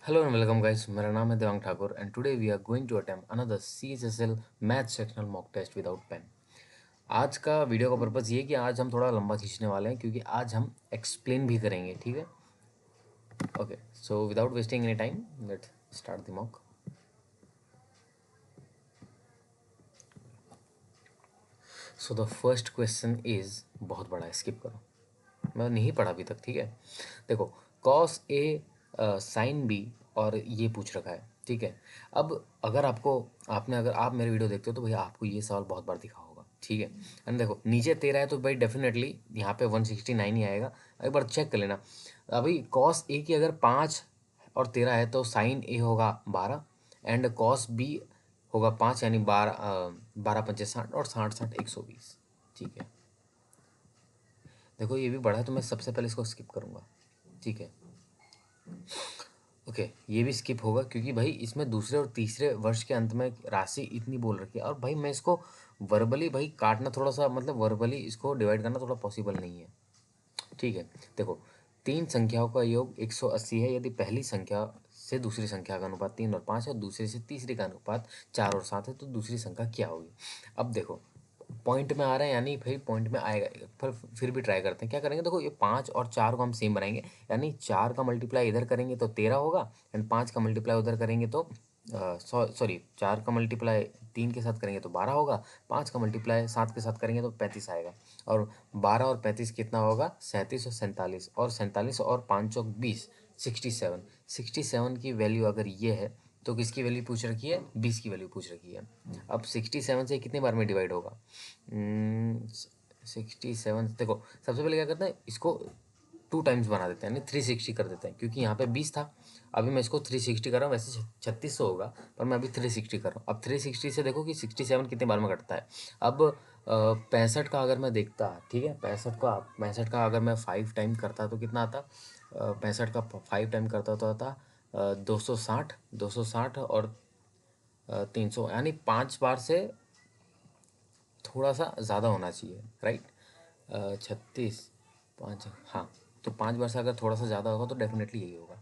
Hello and welcome guys. मेरा नाम है Devang Thakur and today we are going to attempt another CSSL math sectional mock test without pen. आज का video का purpose ये है कि आज हम थोड़ा लंबा खींचने वाले हैं क्योंकि आज हम एक्सप्लेन भी करेंगे, ठीक है? Okay, so without wasting any time let's start the mock. So the first question is बहुत बड़ा है, स्किप करो, मैं नहीं पढ़ा अभी तक, ठीक है? देखो, कॉस ए साइन बी और ये पूछ रखा है, ठीक है? अब अगर अगर आप मेरे वीडियो देखते हो तो भैया आपको ये सवाल बहुत बार दिखा होगा, ठीक है? एंड देखो नीचे 13 है तो भाई डेफिनेटली यहाँ पे 169 ही आएगा. एक बार चेक कर लेना. अभी कॉस ए की अगर 5 और 13 है तो साइन ए होगा 12 एंड कॉस बी होगा 5, यानी 12 12 पंचे 60 और 60 60 120, ठीक है? देखो ये भी बड़ा है तो मैं सबसे पहले इसको स्किप करूँगा, ठीक है? ओके, ये भी स्किप होगा क्योंकि भाई इसमें दूसरे और तीसरे वर्ष के अंत में राशि इतनी बोल रखी है और भाई मैं इसको वर्बली भाई काटना थोड़ा सा, मतलब वर्बली इसको डिवाइड करना थोड़ा पॉसिबल नहीं है, ठीक है? देखो, तीन संख्याओं का योग 180 है यदि पहली संख्या से दूसरी संख्या का अनुपात 3 और 5 है और दूसरे से तीसरी का अनुपात 4 और 7 है तो दूसरी संख्या क्या होगी? अब देखो पॉइंट में आ रहा है, यानी भाई पॉइंट में आएगा, पर फिर भी ट्राई करते हैं. क्या करेंगे? देखो ये 5 और 4 को हम सेम बनाएंगे, यानी 4 का मल्टीप्लाई इधर करेंगे तो 13 होगा एंड 5 का मल्टीप्लाई उधर करेंगे तो सॉरी 4 का मल्टीप्लाई 3 के साथ करेंगे तो 12 होगा, 5 का मल्टीप्लाई 7 के साथ करेंगे तो 35 आएगा और 12 और 35 कितना होगा? 37 और 47, और 47 और 5 चौक 20, 67. 67 की वैल्यू अगर ये है तो किसकी वैल्यू पूछ रखी है? 20 की वैल्यू पूछ रखी है. अब 67 से कितने बार में डिवाइड होगा? 67, देखो सबसे पहले क्या करते हैं, इसको 2 टाइम्स बना देते हैं, यानी 360 कर देते हैं, क्योंकि यहाँ पे 20 था, अभी मैं इसको 360 कर रहा हूँ. वैसे 3600 होगा पर मैं अभी 360 कर रहा हूँ. अब 360 से देखो कि 67 कितने बार में कटता है. अब 65 का अगर मैं देखता, ठीक है, 65 का अगर मैं 5 टाइम करता तो कितना आता? 65 का 5 टाइम करता तो आता 260 और 300, यानी 5 बार से थोड़ा सा ज़्यादा होना चाहिए, राइट? 36 5, हाँ, तो 5 बार से अगर थोड़ा सा ज़्यादा होगा तो डेफिनेटली यही होगा.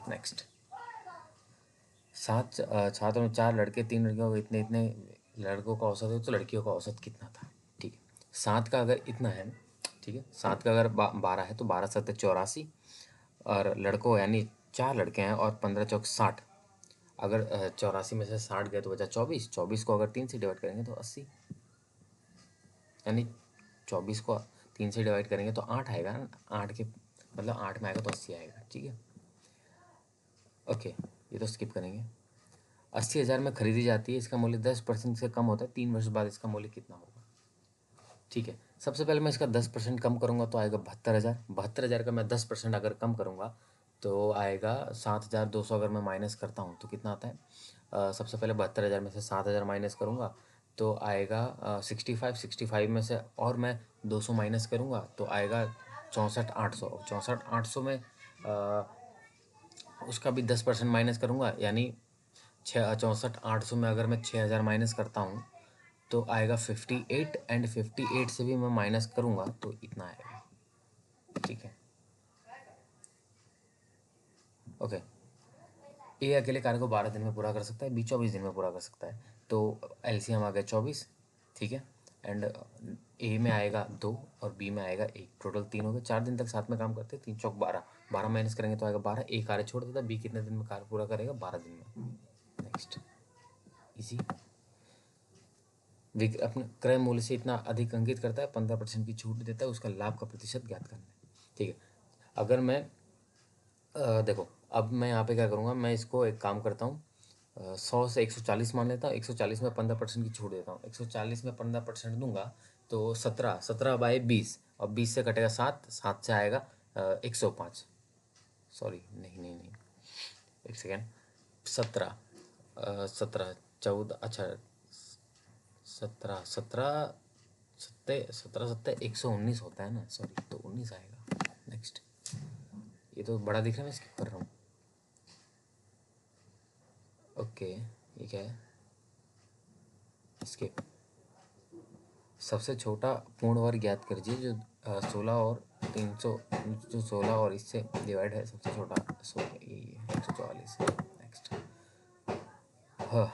नेक्स्ट, छात्रों में 4 लड़के 3 लड़कियों को इतने इतने लड़कों का औसत है तो लड़कियों का औसत कितना था? ठीक है, 7 का अगर इतना है, ठीक है, 7 का अगर 12 है तो 12 7 84, और लड़कों यानी 4 लड़के हैं और 15 चौक 60, अगर 84 में से 60 गए तो बचा 24, 24 को अगर 3 से डिवाइड करेंगे तो 80, यानी 24 को 3 से डिवाइड करेंगे तो 8 आएगा ना, 8 के मतलब 8 में आएगा तो 80 आएगा, ठीक है? ओके, ये तो स्किप करेंगे. 80,000 में खरीदी जाती है, इसका मूल्य 10% से कम होता है, 3 वर्ष बाद इसका मूल्य कितना होगा? ठीक है, सबसे पहले मैं इसका 10% कम करूँगा तो आएगा 72,000. 72,000 का मैं 10% अगर कम करूँगा तो आएगा 7,200. अगर मैं माइनस करता हूँ तो कितना आता है? सबसे पहले 72,000 में से 7,000 माइनस करूँगा तो आएगा 65 में से, और मैं 200 माइनस करूँगा तो आएगा 64,800. 64,800 में उसका भी 10% माइनस करूँगा, यानी 64,800 में अगर मैं 6,000 माइनस करता हूँ तो आएगा 58, एंड 58 से भी मैं माइनस करूँगा तो इतना आएगा, ठीक है? ओके, ए अकेले कार्य को 12 दिन में पूरा कर सकता है, बी 24 दिन में पूरा कर सकता है, तो एलसीएम आ गया 24, ठीक है? एंड ए में आएगा 2 और बी में आएगा 1, टोटल 3 हो गए. 4 दिन तक साथ में काम करते हैं, 3 चौक 12, 12 माइनस करेंगे तो आएगा 12. ए कार्य छोड़ देता है, बी कितने दिन में कार्य पूरा करेगा? 12 दिन में. Next, easy. अपने क्रय मूल्य से इतना अधिक अंकित करता है, 15% की छूट देता है, उसका लाभ का प्रतिशत ज्ञात करना है, ठीक है? अगर मैं देखो, अब मैं यहाँ पे क्या करूँगा, मैं इसको एक काम करता हूँ, 100 से 140 मान लेता हूँ, 140 में 15% की छूट देता हूँ, 140 में 15% दूंगा तो 17 और 20 से कटेगा 7, 7 से आएगा 105, सॉरी नहीं, एक सेकेंड, 17 17 14, अच्छा 17 119 होता है ना, सॉरी, तो 19 आएगा. नेक्स्ट, ये तो बड़ा दिख रहा है, मैं स्किप कर रहा हूँ. ओके, ये क्या है? स्किप. सबसे छोटा पूर्ण वर्ग ज्ञात कीजिए जो 16 और 300 जो 16 और इससे डिवाइड है सबसे छोटा 16 यही है 144। नेक्स्ट। हाँ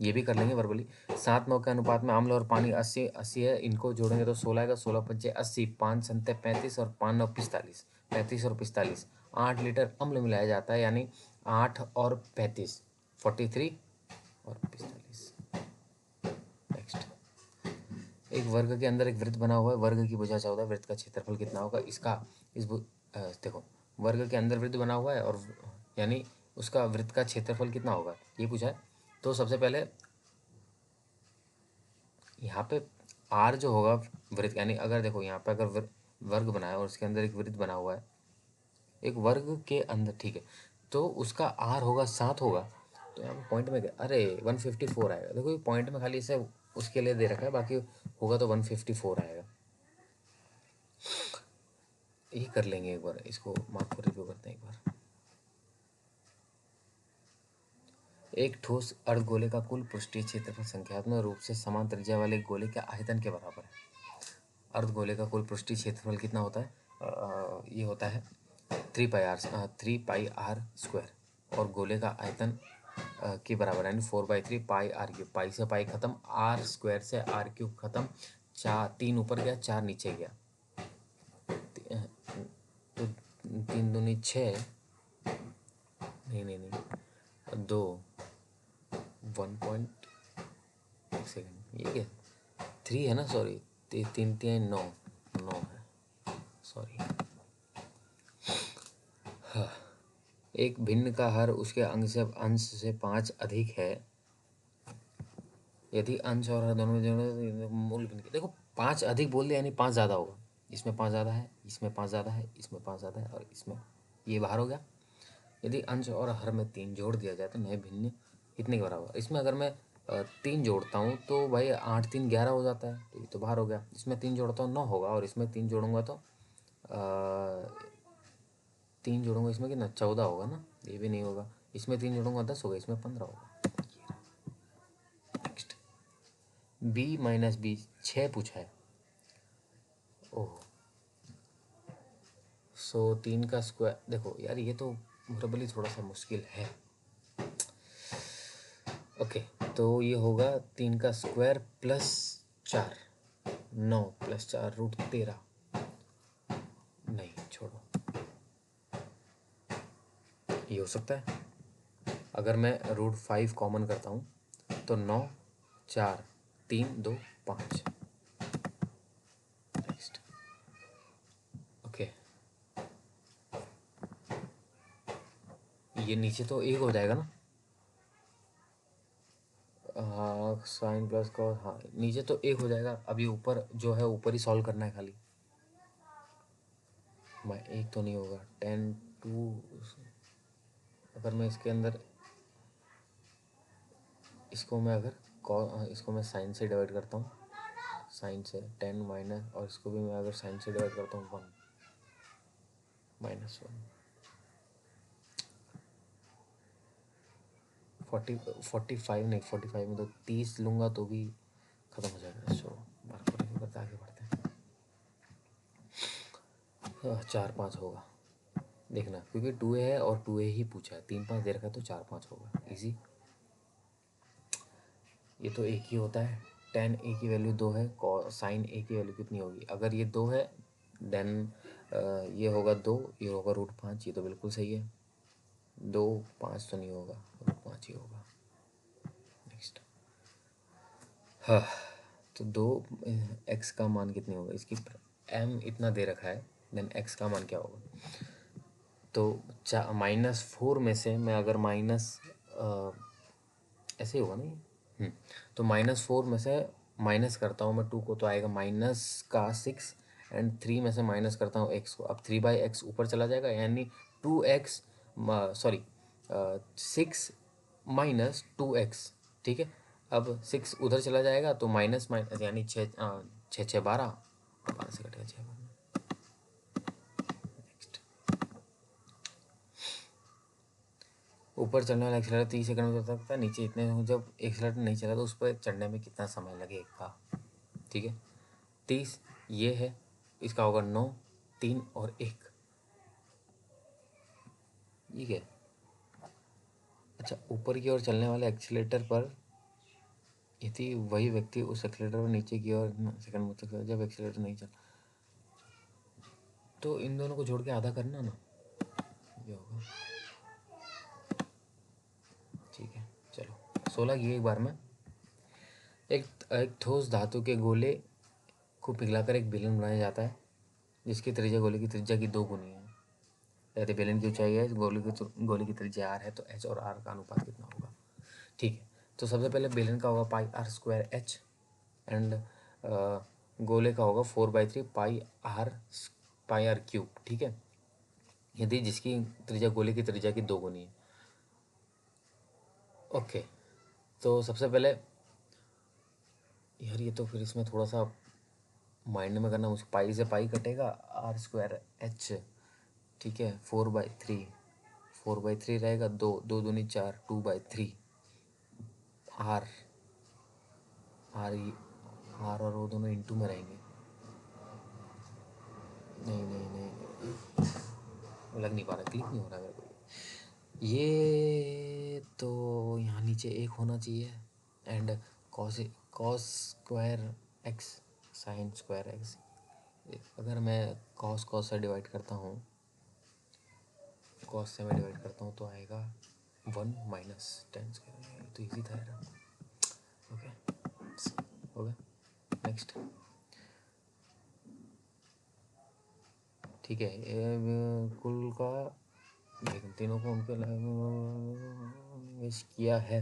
ये भी कर लेंगे वर्बली। 7-9 के अनुपात में अम्ल और पानी 80 है, इनको जोड़ेंगे तो 16 आएगा। 16×5 80, 5×7 35 और 5×9 45। 35 और 45 8 लीटर अम्ल मिलाया जाता है, यानी 8 और 35 43 और 45। नेक्स्ट। एक वर्ग के अंदर एक वृत्त बना हुआ है, वर्ग की भुजा 14, वृत्त का क्षेत्रफल कितना होगा? इसका देखो वर्ग के अंदर वृत्त बना हुआ है और यानी उसका वृत्त का क्षेत्रफल कितना होगा ये पूछा है। तो सबसे पहले यहाँ पे आर जो होगा वृत्त, यानी अगर देखो यहाँ पे अगर वर्ग बना है और उसके अंदर एक वृत्त बना हुआ है एक वर्ग के अंदर, ठीक है, तो उसका आर होगा 7 होगा। तो यहाँ पे पॉइंट में अरे 154 आएगा। देखो ये पॉइंट में खाली इसे उसके लिए दे रखा है, बाकी होगा तो 154 आएगा। ये कर लेंगे एक बार, इसको मार्क को रिव्यू करते हैं एक बार। एक ठोस अर्धगोले का कुल पृष्ठीय क्षेत्रफल संख्यात्मक रूप से समान त्रिज्या वाले गोले के आयतन के बराबर है। अर्धगोले का कुल पृष्ठीय क्षेत्रफल कितना होता है? ये होता है 3πr², और गोले का आयतन के बराबर है, यानी 4/3 πr³। पाई से पाई खत्म, r² से r³ खत्म, 3 ऊपर गया 4 नीचे गया, तो 3 दूनी 6, नहीं 2 1 सेकेंड, ये क्या 3 है ना, सॉरी 3×3 9 है, सॉरी। हाँ एक भिन्न का हर उसके अंश से 5 अधिक है यदि अंश और हर दोनों में मूल भिन्न। देखो 5 अधिक बोल दिया यानी 5 ज़्यादा होगा, इसमें 5 ज़्यादा है, इसमें 5 ज़्यादा है, इसमें 5 ज़्यादा है, और इसमें ये बाहर हो गया। यदि अंश और हर में 3 जोड़ दिया जाए तो नए भिन्न कितने के बराबर? इसमें अगर मैं 3 जोड़ता हूँ तो भाई 8×3 11 हो जाता है, तो ये तो बाहर हो गया। इसमें 3 जोड़ता हूँ 9 होगा, और इसमें 3 जोड़ूंगा तो 3 जोड़ूंगा इसमें कितना 14 होगा ना, ये भी नहीं होगा। इसमें 3 जोड़ूंगा 10 होगा, इसमें 15 होगा। नेक्स्ट। b-b 6 पूछा है। ओह 3 का स्क्वायर, देखो यार ये तो मुरबली थोड़ा सा मुश्किल है। ओके तो ये होगा 3 का स्क्वायर प्लस 4, 9 + 4 √13। नहीं छोड़ो, ये हो सकता है। अगर मैं √5 कॉमन करता हूँ तो 9 4 3 2 5। नेक्स्ट। ओके ये नीचे तो 1 हो जाएगा ना, साइन प्लस कॉस, हाँ नीचे तो 1 हो जाएगा। अभी ऊपर जो है ऊपर ही सॉल्व करना है खाली। मैं 1 तो नहीं होगा, 10 2। अगर मैं इसके अंदर इसको मैं साइन से डिवाइड करता हूँ, साइन से 10 माइनस, और इसको भी मैं अगर साइन से डिवाइड करता हूँ 1 -1, 45 नहीं, 45 में तो 30 लूँगा तो भी ख़त्म हो जाएगा। सो मार्क करके आगे बढ़ते हैं। 4-5 होगा देखना, क्योंकि 2a है और 2a ही पूछा है, 3-5 दे रखा है तो 4-5 होगा इजी। ये तो एक ही होता है, tan a की वैल्यू 2 है, साइन a की वैल्यू कितनी होगी? अगर ये 2 है देन ये होगा 2, ये होगा √5, ये तो बिल्कुल सही है। 2 5 तो नहीं होगा, √5 ही होगा। नेक्स्ट। हाँ तो 2 x का मान कितनी होगा? इसकी m इतना दे रखा है, देन x का मान क्या होगा? तो -4 में से मैं अगर ऐसे ही होगा ना, तो -4 में से माइनस करता हूँ मैं 2 को, तो आएगा -6, एंड 3 में से माइनस करता हूँ x को। अब 3/x ऊपर चला जाएगा, यानी 2x, सॉरी 6 - 2x, ठीक है। अब 6 उधर चला जाएगा तो माइनस माइनस, यानी 6 6 12, और 12 से कटेगा 6 12। नेक्स्ट। ऊपर चलने वाला एक्सीलरेटर 30 सेकंड में चल सकता है, नीचे इतने हो, जब एक्सीलरेटर नहीं चला तो उस पर चढ़ने में कितना समय लगेगा? ठीक है 30 ये है, इसका होगा 9, 3 और 1, ठीक है। अच्छा, ऊपर की ओर चलने वाले एक्सीलेटर पर यदि वही व्यक्ति उस एक्सीलेटर पर नीचे की ओर सेकंड तक जब एक्सीलेटर नहीं चल, तो इन दोनों को जोड़ के आधा करना ना, ये होगा, ठीक है। चलो 16 किए एक बार में। एक ठोस धातु के गोले को पिघलाकर एक बेलन बनाया जाता है जिसकी त्रिज्या गोले की त्रिज्या की 2 गुनी है। यदि बेलन की ऊंचाई है, गोले की त्रिज्या r है, तो h और r का अनुपात कितना होगा? ठीक है, तो सबसे पहले बेलन का होगा पाई r स्क्वायर h एंड गोले का होगा 4/3 पाई r क्यूब, ठीक है। यदि जिसकी त्रिज्या गोले की त्रिज्या की 2 गुनी है। ओके, तो सबसे पहले यार ये तो फिर इसमें थोड़ा सा माइंड में करना, मुझे पाई से पाई कटेगा, r स्क्वायर h, ठीक है, 4/3 रहेगा, 2 दूनी 4, 2/3 r और वो दोनों इंटू में रहेंगे। नहीं नहीं नहीं, लग नहीं पा रहा, क्लिक नहीं हो रहा मेरे को। ये तो यहाँ नीचे 1 होना चाहिए and cos square x sine square x, अगर मैं कॉस से डिवाइड करता हूँ, कॉस से मैं डिवाइड करता हूँ तो आएगा 1 माइनस टेन स्क्वायर, तो इजी था यार। ओके, हो गया। नेक्स्ट, ठीक है, ये कुल का तीनों को उनके किया है।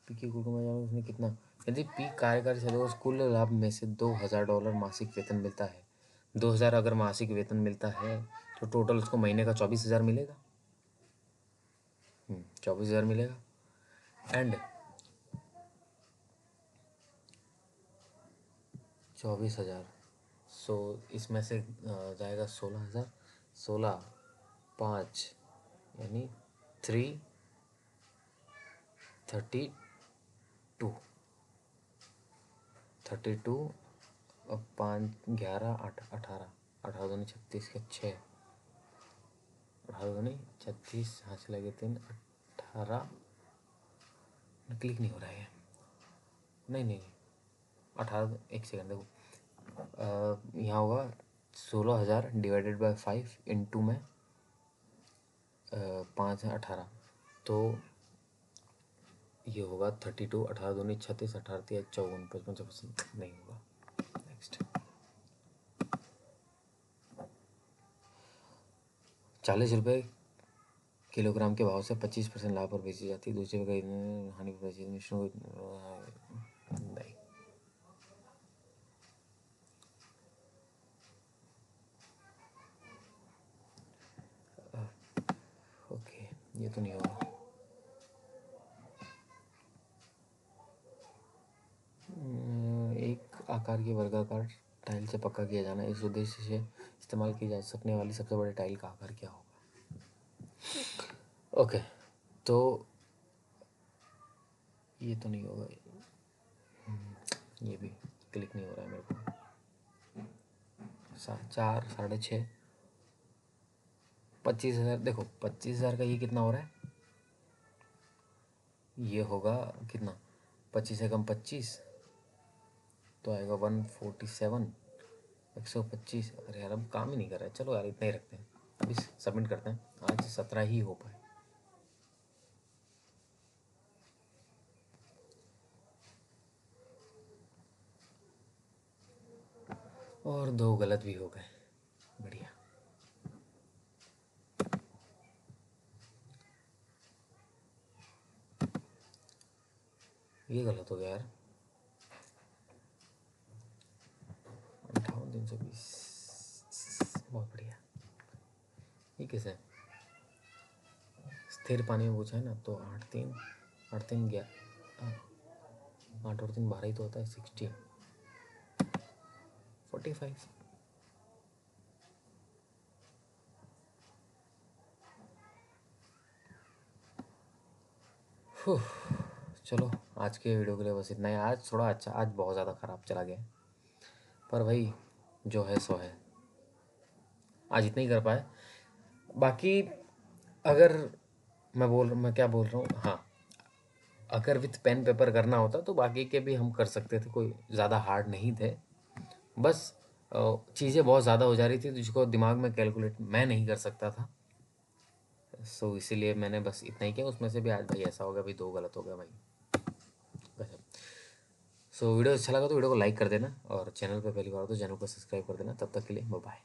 पी की कुल कमाई उसने कितना, यदि पी कार्यकारी सदस्य को कुल लाभ में से $2000 मासिक वेतन मिलता है, 2000 अगर मासिक वेतन मिलता है तो टोटल उसको महीने का 24,000 मिलेगा। 24,000 मिलेगा एंड 24,000, सो इसमें से जाएगा 16,000, 16 5 यानी 32 अब 5 11 8 18 18 दूनी 36 के 6, 18 दूनी 36, हाथ से लगे 3 18, क्लिक नहीं हो रहा है, नहीं 18, एक सेकंड देखो, यहाँ होगा 16,000 डिवाइडेड बाय 5 इंटू में 5 है 18, तो ये होगा 32, 18 दूनी 36, 18 3 54, 55 56 नहीं होगा। नेक्स्ट, 40 रुपये किलोग्राम के भाव से 25% लाभ पर बेची जाती है, दूसरे जगह हानि पर बेची मिश्रण नहीं। ओके, ये तो नहीं होगा। एक आकार की वर्गाकार टाइल से पक्का किया जाना, इस उद्देश्य से इस्तेमाल की जा सकने वाली सबसे बड़े टाइल का आकार क्या होगा? ओके, तो ये तो नहीं होगा, ये भी क्लिक नहीं हो रहा है मेरे को। 4 6.5 25,000, देखो 25,000 का ये कितना हो रहा है, ये होगा कितना, 25 से कम 25 तो आएगा 147, 125। अरे यार अब काम ही नहीं कर रहा है, चलो यार इतना ही रखते हैं, अभी सबमिट करते हैं, आज 17 ही हो पाए। और 2 गलत भी हो गए, बढ़िया। ये गलत हो गया यार, 58,320, बहुत बढ़िया। ये कैसे है? स्थिर पानी में पूछा है ना, तो 8 3 8 और 3 12 ही तो होता है, 60 45। चलो आज के वीडियो के लिए बस इतना ही। आज थोड़ा अच्छा, आज बहुत ज़्यादा ख़राब चला गया, पर भाई जो है सो है। आज इतना ही कर पाए। बाकी अगर मैं क्या बोल रहा हूँ, हाँ, अगर विथ पेन पेपर करना होता तो बाकी के भी हम कर सकते थे, कोई ज़्यादा हार्ड नहीं थे। बस चीज़ें बहुत ज़्यादा हो जा रही थी, जिसको दिमाग में कैलकुलेट मैं नहीं कर सकता था। सो इसीलिए मैंने बस इतना ही किया। उसमें से भी आज भाई ऐसा हो गया, भाई 2 गलत हो गया भाई, गजब। सो वीडियो अच्छा लगा तो वीडियो को लाइक कर देना, और चैनल पे पहली बार हो तो चैनल को सब्सक्राइब कर देना। तब तक के लिए बाय बाय।